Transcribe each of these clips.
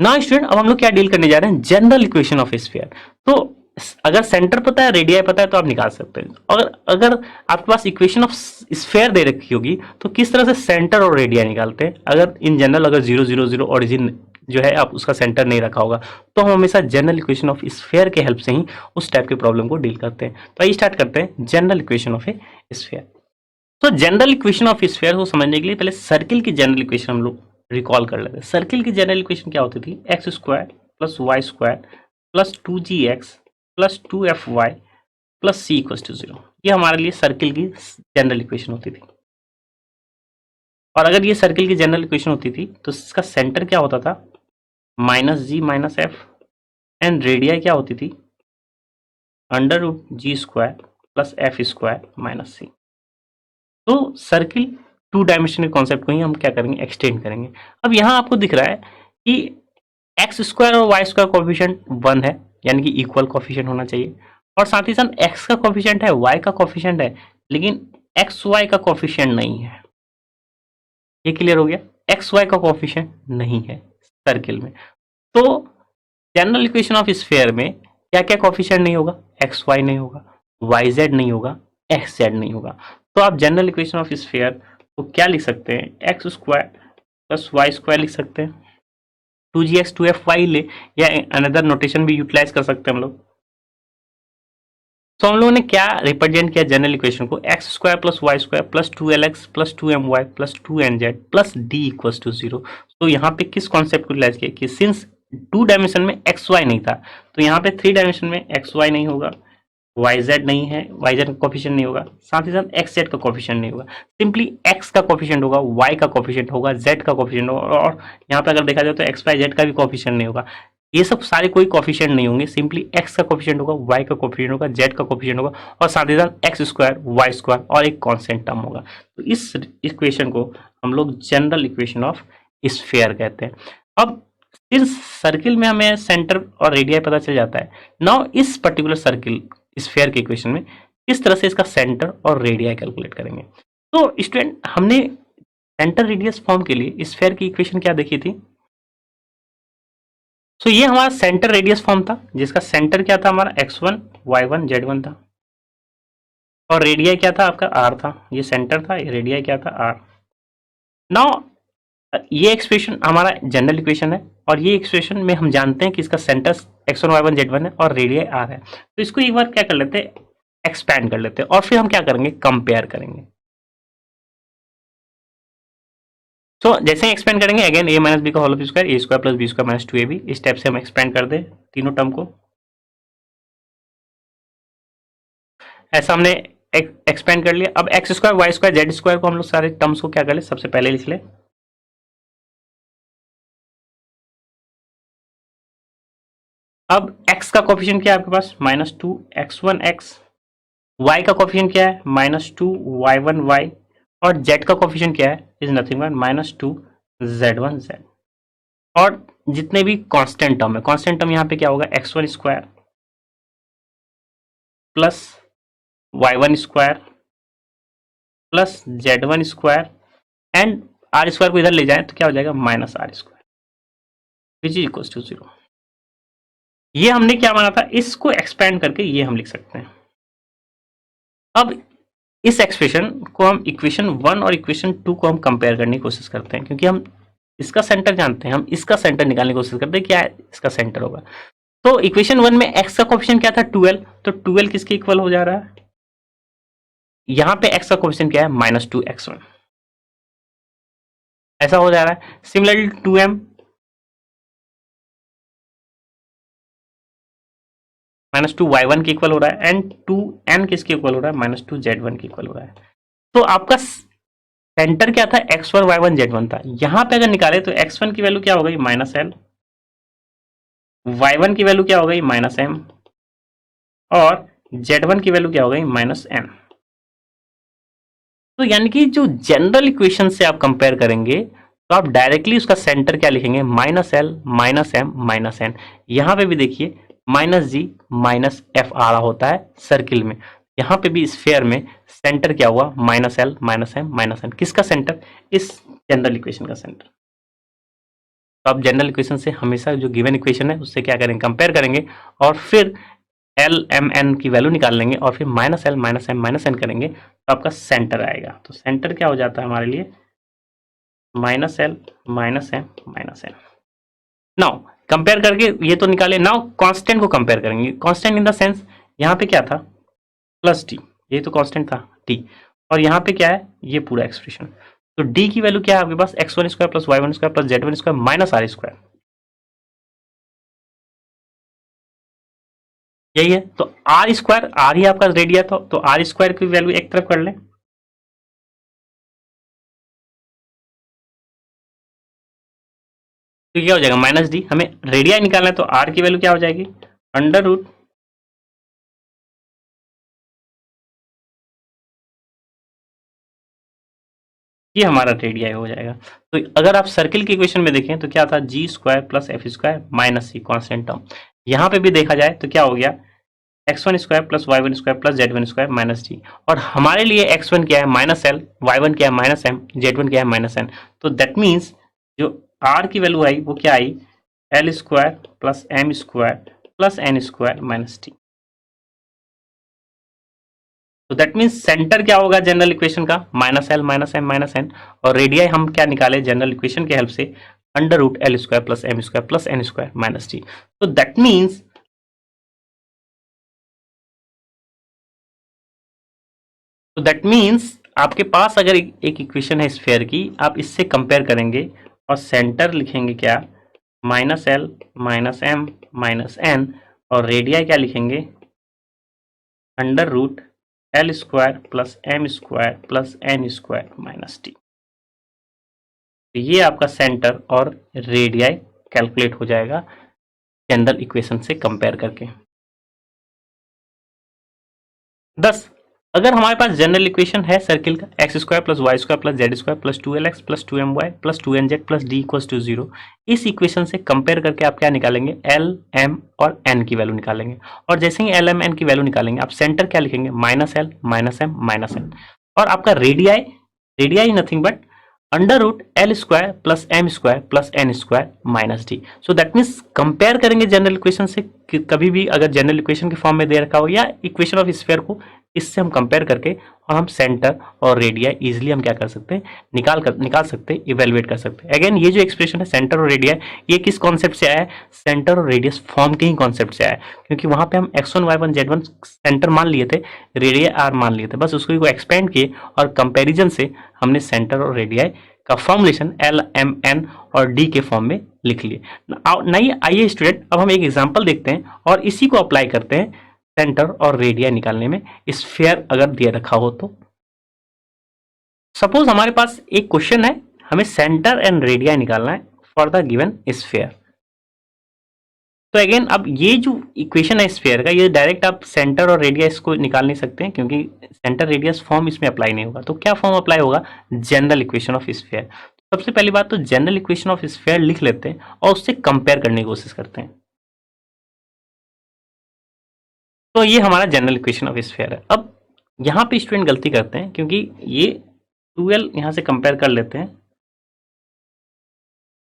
ना स्टूडेंट, अब हम लोग क्या डील करने जा रहे हैं, जनरल इक्वेशन ऑफ स्फीयर। तो अगर सेंटर पता है, रेडियाई पता है, तो आप निकाल सकते हैं। और अगर आपके पास इक्वेशन ऑफ स्फीयर दे रखी होगी तो किस तरह से सेंटर और रेडियाई निकालते हैं। अगर इन जनरल अगर 0 0 0 ओरिजिन जो है आप उसका सेंटर नहीं रखा होगा, तो हम हमेशा जनरल इक्वेशन ऑफ स्फीयर के हेल्प से ही उस टाइप के प्रॉब्लम को डील करते हैं। तो आइए स्टार्ट करते हैं general equation of A sphere. तो जनरल इक्वेशन ऑफ स्फीयर को समझने के लिए पहले सर्किल की जनरल इक्वेशन हम लोग रिकॉल कर लेते हैं। सर्किल की जनरल इक्वेशन क्या होती थी, x square plus y square plus 2gx plus 2fy plus c equals to 0। ये हमारे लिए सर्किल की जनरल इक्वेशन होती थी। और अगर ये सर्किल की जनरल इक्वेशन होती थी तो इसका सेंटर क्या होता था, minus G minus F, and radii क्या होती थी, under root G square plus F square minus C. तो सर्किल 2 डायमेंशनल कॉन्सेप्ट को ही हम क्या करेंगे, एक्सटेंड करेंगे। अब यहाँ आपको दिख रहा है कि एक्स स्क्वायर और वाई स्क्वायर कोफिशिएंट 1 है, यानी कि इक्वल कोफिशिएंट होना चाहिए। और साथ ही साथ एक्स का कोफिशिएंट है, वाई का कोफिशिएंट है, लेकिन एक्स वाई का कोफिशिएंट नहीं है। ये क्लियर हो गया, एक्स वाई का कोफिशिएंट नहीं है सर्किल में। तो जनरल इक्वेशन ऑफ स्फीयर में क्या क्या कोफिशिएंट नहीं होगा, एक्स वाई नहीं होगा, वाई जेड नहीं होगा, एक्स जेड नहीं होगा। तो आप जनरल इक्वेशन ऑफ स्फीयर को क्या लिख सकते हैं, x square plus y square लिख सकते हैं, 2gx 2fy ले, या अनदर नोटेशन भी यूटिलाइज कर सकते हैं हम लोग। तो हम लोगों ने क्या रिप्रेजेंट किया जनरल इक्वेशन को, x square plus y square plus 2lx plus 2my plus 2nz plus d equals to 0। तो यहाँ पे किस कॉन्सेप्ट को यूटिलाइज किया कि सिंस 2 डायमेंशन में एक्स वाई नहीं था, तो यहाँ पे 3 डायमेंशन में एक्स वाई नहीं होगा, वाई जेड नहीं है, वाई जेड का कोफिशिएंट नहीं होगा, साथ ही साथ एक्स जेड का कोफिशिएंट नहीं होगा। सिंपली एक्स का कोफिशिएंट होगा, वाई का कोफिशिएंट होगा, जेड का कोफिशिएंट होगा, और यहाँ पे अगर देखा जाए तो एक्स वाई जेड का भी कोफिशिएंट नहीं होगा। ये सब सारे कोई कोफिशिएंट नहीं होंगे, सिंपली एक्स का कोफिशिएंट होगा, वाई का कोफिशिएंट होगा, जेड का कोफिशिएंट होगा, और साथ ही साथ एक्स स्क्वायर वाई स्क्वायर और एक कांस्टेंट टर्म होगा। तो इस इक्वेशन को हम लोग जनरल इक्वेशन ऑफ स्फीयर कहते हैं। अब इस सर्किल में हमें सेंटर और रेडियाई पता चल जाता है। नाउ इस पर्टिकुलर सर्किल स्फीयर के इक्वेशन में किस तरह से इसका सेंटर और रेडियाई कैलकुलेट करेंगे। तो स्टूडेंट, हमने सेंटर रेडियस फॉर्म के लिए स्फीयर की इक्वेशन क्या देखी थी। तो ये हमारा सेंटर रेडियस फॉर्म था, जिसका सेंटर क्या था हमारा x1 y1 z1 था, और रेडियाई क्या था आपका r था। ये सेंटर था, ये रेडियाई क्या था r। नाउ ये एक्सप्रेशन हमारा जनरल इक्वेशन है, और ये एक्सप्रेशन में हम जानते हैं कि इसका सेंटर x1 y1 z1 है और रेडियाई r है। तो इसको एक बार क्या कर लेते हैं, एक्सपैंड कर लेते हैं, और फिर हम क्या करेंगे, कंपेयर करेंगे। तो जैसे ही एक्सपेंड करेंगे, अगेन a माइनस बी का whole square, A square plus B square minus 2ab, इस टाइप से हम एक्सपेंड कर दें तीनों टर्म को। ऐसा हमने एक्सपेंड कर लिया। अब x square Y square Z square को हम लोग सारे टर्म्स को क्या कर ले, सबसे पहले लिख ले। अब x का कोफिशिएंट क्या है आपके पास, -2 x1 x, y का कोफिशिएंट क्या है, -2 y1 y, और z का कोफिशिएंट क्या है, is nothing but -2 z1 z। और जितने भी कांस्टेंट टर्म है, कांस्टेंट टर्म यहाँ पे क्या होगा, x1 square plus y1 square plus z1 square, and r square को इधर ले जाएं तो क्या हो जाएगा, -r square, which is equal to 0। ये हमने क्या माना था, इसको एक्सपेंड करके ये हम लिख सकते हैं। अब इस एक्सप्रेशन को हम इक्वेशन 1 और इक्वेशन 2 को हम कंपेयर करने की कोशिश करते हैं, क्योंकि हम इसका सेंटर जानते हैं, हम इसका सेंटर निकालने की कोशिश करते हैं, क्या इसका सेंटर होगा। तो इक्वेशन 1 में x का कोफिशिएंट क्या था, 12, तो 12 किसके इक्वल हो जा रहा है, यहाँ पे x का कोफिशिएंट क्या है, -2 x1, ऐसा हो जा रहा है। सिमिलरली 2m -2 y1 के इक्वल हो रहा है, एंड 2n किसके इक्वल हो रहा है, -2 z1 के इक्वल हो रहा है। तो आपका सेंटर क्या था, x1 y1 z1 था। यहां पे अगर निकाले तो x1 की वैल्यू क्या हो गई, -l, y1 की वैल्यू क्या हो गई, -m, और z1 की वैल्यू क्या हो गई, -n। तो यानी कि जो जनरल इक्वेशन से आप कंपेयर करेंगे तो आप डायरेक्टली उसका सेंटर क्या लिखेंगे, -l -m -n। यहां पे भी देखिए -g -f आ रहा होता है सर्किल में, यहाँ पे भी स्फीयर में सेंटर क्या हुआ, -l -m -n। किसका सेंटर, इस जनरल इक्वेशन का सेंटर। तो आप जनरल इक्वेशन से हमेशा जो गिवन इक्वेशन है उससे क्या करेंगे, कंपेयर करेंगे और फिर एल एम एन की वैल्यू निकाल लेंगे और फिर minus L minus M minus n करेंगे तो आपका सेंटर आएगा। तो सेंटर क्या हो जाता है हमारे लिए, minus L minus M minus n. Now compare करके ये तो निकाले, नाउ कांस्टेंट को कंपेयर करेंगे। कांस्टेंट इन द सेंस यहाँ पे क्या था, प्लस टी, ये तो कांस्टेंट था टी, और यहाँ पे क्या है, ये पूरा एक्सप्रेशन। तो डी की वैल्यू क्या है आपके पास, X one square plus Y one square plus Z one square minus R square, यही है। तो आर स्क्वायर, आर ही आपका रेडिया था, तो आर स्क्वायर की वैल्यू एक तरफ कर लें, तो क्या हो जाएगा माइनस डी। हमें रेडिया निकालना है तो आर की वैल्यू क्या हो जाएगी, अंडर रूट ये हमारा रेडिया हो जाएगा। तो अगर आप सर्किल की इक्वेशन में देखें तो क्या था, G square plus F square minus C constant term. यहाँ पे भी देखा जाए तो क्या हो गया, X one square plus Y one square plus Z one square minus D, और हमारे लिए एक्स वन क्या है माइनस एल, वाई वन क्या है माइनस एम, जेड वन क्या है माइनस एन। तो दैट मीन्स जो आर की वैल्यू आई वो क्या आई, L square plus M square plus N square minus T. तो दैट मीन्स सेंटर क्या होगा जनरल इक्वेशन का, minus L minus M minus N, और रेडियाई हम क्या निकाले जनरल इक्वेशन के हेल्प से, under root L square plus M square plus N square minus T. तो दैट मीन्स आपके पास अगर एक इक्वेशन है स्फेयर की, आप इससे कंपेयर करेंगे और सेंटर लिखेंगे क्या, minus L minus M minus N, और रेडियाई क्या लिखेंगे, under root L square plus M square plus N square minus T. तो ये आपका सेंटर और रेडियाई कैलकुलेट हो जाएगा जनरल इक्वेशन से कंपेयर करके। 10, अगर हमारे पास जनरल इक्वेशन है सर्किल का, x square plus y square plus z square plus two l x plus two m y plus two n z plus d equal to zero, इस इक्वेशन से कंपेयर करके आप क्या निकालेंगे, एल एम और एन की वैल्यू निकालेंगे। और जैसे ही एल एम एन की वैल्यू निकालेंगे आप सेंटर क्या लिखेंगे, minus L minus M minus N, और आपका radii, radii nothing but under root L square plus M square plus N square minus d. So that means compare करेंगे general equation से, कभी भी अगर जनरल इक्वेशन के फॉर्म में दे रखा हो या इक्वेशन ऑफ स्फीयर को, इससे हम कंपेयर करके और हम सेंटर और रेडिया इजीली हम क्या कर सकते हैं, निकाल सकते हैं, इवेलुएट कर सकते हैं। अगेन ये जो एक्सप्रेशन है सेंटर और रेडिया, ये किस कॉन्सेप्ट से आया है, सेंटर और रेडियस फॉर्म के ही कॉन्सेप्ट से आया है, क्योंकि वहां पे हम x1 y1 z1 सेंटर मान लिए थे, रेडिया आर मान लिए थे, बस उसको एक्सपेंड किए और कंपेरिजन से हमने सेंटर और रेडिया का फॉर्मुलेशन एल एम एन और डी के फॉर्म में लिख लिए। नहीं, आइए स्टूडेंट अब हम एक एग्जांपल देखते हैं और इसी को अप्लाई करते हैं सेंटर और रेडिया निकालने में, स्फीयर अगर दिया रखा हो तो। सपोज हमारे पास एक क्वेश्चन है, हमें सेंटर एंड रेडिया निकालना है फॉर द गिवन स्फीयर। तो अगेन अब ये जो इक्वेशन है स्फीयर का, ये डायरेक्ट आप सेंटर और रेडियस को निकाल नहीं सकते हैं, क्योंकि सेंटर रेडियस फॉर्म इसमें अप्लाई नहीं होगा। तो क्या फॉर्म अप्लाई होगा, जनरल इक्वेशन ऑफ स्फीयर। सबसे पहली बात तो जनरल इक्वेशन ऑफ स्फीयर लिख लेते हैं और उससे कंपेयर करने की कोशिश करते हैं। तो ये हमारा जनरल इक्वेशन ऑफ स्फीयर है। अब यहाँ पे स्टूडेंट गलती करते हैं, क्योंकि ये 12 यहाँ से कंपेयर कर लेते हैं,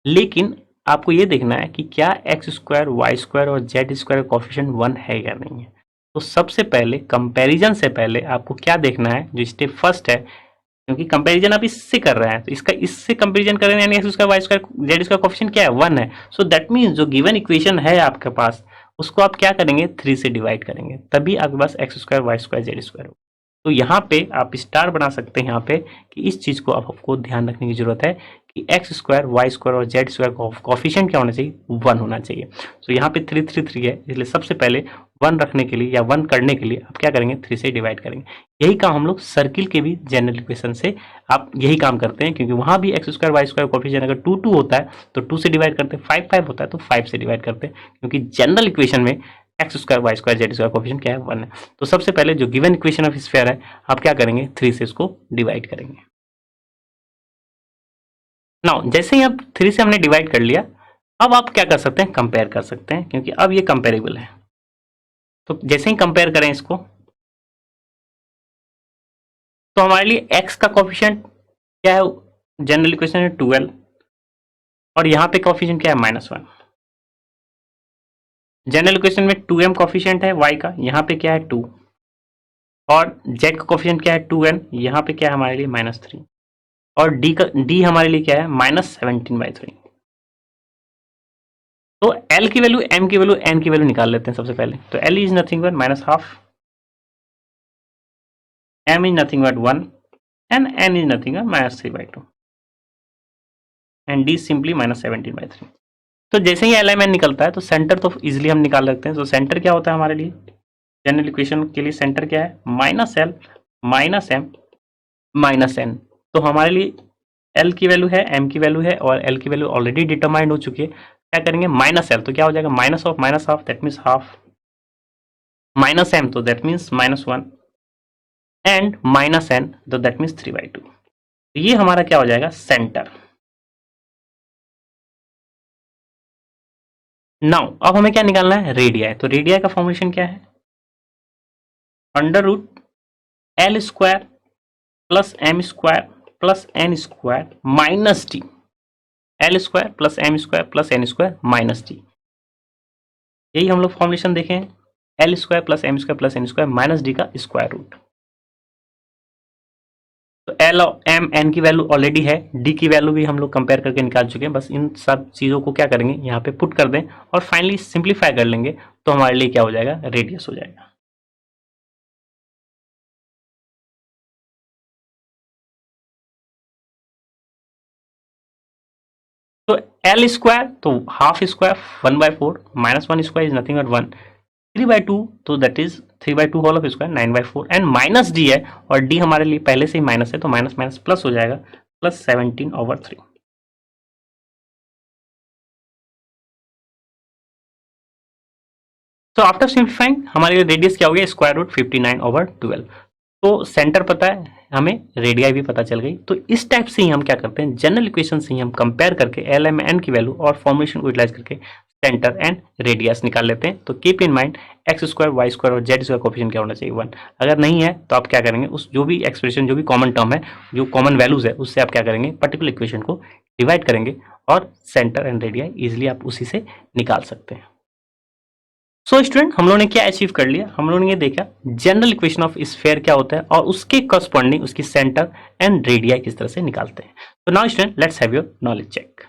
लेकिन आपको ये देखना है कि क्या एक्स स्क्वायर वाई स्क्वायर और जेड स्क्वायर का कोफिशिएंट 1 है या नहीं है। तो सबसे पहले कंपैरिजन से पहले आपको क्या देखना है, जो स्टेप फर्स्ट है, क्योंकि कंपैरिजन आप इससे कर रहे हैं, तो इसका इससे कंपैरिजन करें, यानी x square Y square Z square coefficient क्या है, 1 है। सो दैट मीन्स जो गिवन इक्वेशन है आपके पास, उसको आप क्या करेंगे, 3 से डिवाइड करेंगे, तभी आपके पास X square Y square Z square हो। तो यहाँ पे आप स्टार बना सकते हैं यहाँ पे, कि इस चीज़ को आपको ध्यान रखने की जरूरत है कि एक्स स्क्वायर वाई स्क्वायर और जेड स्क्वायर का कॉफिशिएंट क्या होना चाहिए, 1 होना चाहिए। तो यहाँ पे 3 3 3 है, इसलिए सबसे पहले 1 रखने के लिए या 1 करने के लिए आप क्या करेंगे, 3 से डिवाइड करेंगे। यही काम हम लोग सर्किल के भी जनरल इक्वेशन से आप यही काम करते हैं, क्योंकि वहाँ भी x square Y square coefficient अगर 2 2 होता है तो 2 से डिवाइड करते हैं, 5 5 होता है तो 5 से डिवाइड करते हैं, क्योंकि जनरल इक्वेशन में x square Y square Z square coefficient क्या है, 1 है। तो सबसे पहले जो गिवन इक्वेशन ऑफ स्फीयर है, आप क्या करेंगे, 3 से इसको डिवाइड करेंगे। नाउ जैसे ही आप 3 से हमने डिवाइड कर लिया, अब आप क्या कर सकते हैं, कंपेयर कर सकते हैं, क्योंकि अब ये कंपेरेबल है। तो जैसे ही कंपेयर करें इसको, तो हमारे लिए x का कोफिशिएंट क्या है, जनरल इक्वेशन है 12, और यहाँ पे कोफिशिएंट क्या है -1। जनरल इक्वेशन में 2m कोफिशिएंट है y का, यहाँ पे क्या है 2, और z का कोफिशिएंट क्या है 2n, यहाँ पे क्या है हमारे लिए -3, और d हमारे लिए क्या है -17/3। तो l की वैल्यू, m की वैल्यू, n की वैल्यू निकाल लेते हैं सबसे पहले। तो l is nothing but -12, m is nothing but 1 and n is nothing but -3/2 and d simply -17/3। तो जैसे ही एल एम एन निकलता है तो सेंटर तो इजिली हम निकाल सकते हैं। तो सेंटर क्या होता है हमारे लिए, जनरल इक्वेशन के लिए सेंटर क्या है -l - m - n। तो हमारे लिए l की वैल्यू है, m की वैल्यू है, और l की वैल्यू ऑलरेडी डिटरमाइंड हो चुकी है। क्या करेंगे -l, तो क्या हो जाएगा -of that means half, -m तो दैट मीन्स -1 एंड -n तो दैट मीन्स 3/2। ये हमारा क्या हो जाएगा सेंटर। नाउ अब हमें क्या निकालना है रेडियाई। तो रेडियाई का फॉर्मेशन क्या है √L² plus m² plus n² minus D, L² plus m² plus n² minus D. यही हम लोग फॉर्मुलेशन देखें, L² plus m² plus n² minus D का स्क्वायर रूट। तो L और M N की वैल्यू ऑलरेडी है, D की वैल्यू भी हम लोग कंपेयर करके निकाल चुके हैं। बस इन सब चीज़ों को क्या करेंगे यहाँ पे पुट कर दें और फाइनली सिंप्लीफाई कर लेंगे, तो हमारे लिए क्या हो जाएगा रेडियस हो जाएगा। तो L² तो half square 1/4 -1² is nothing but 1, 3/2 तो that is 3/2 whole of square 9/4 and minus d है, और डी हमारे लिए पहले से ही माइनस है, तो माइनस माइनस प्लस हो जाएगा, प्लस 17/3। तो आफ्टर सिंप्लीफाइंग हमारे लिए रेडियस क्या हो गया √59/12। तो सेंटर पता है हमें, रेडियाई भी पता चल गई। तो इस टाइप से ही हम क्या करते हैं जनरल इक्वेशन से ही हम कंपेयर करके एल एम एन की वैल्यू और फॉर्मुलेशन को यूटिलाइज करके सेंटर एंड रेडियस निकाल लेते हैं। तो keep in mind x² y² और z² कोफिशिएंट क्या होना चाहिए 1। अगर नहीं है तो आप क्या करेंगे उस जो भी एक्सप्रेशन, जो भी कॉमन टर्म है, जो कॉमन वैल्यूज है, उससे आप क्या करेंगे पर्टिकुलर इक्वेशन को डिवाइड करेंगे और सेंटर एंड रेडियाई इजिली आप उसी से निकाल सकते हैं। सो स्टूडेंट हम लोगों ने क्या अचीव कर लिया, हम लोगों ने ये देखा जनरल इक्वेशन ऑफ स्फीयर क्या होता है और उसके करस्पॉन्डिंग उसकी सेंटर एंड रेडियाई किस तरह से निकालते हैं। तो now student let's have your knowledge check.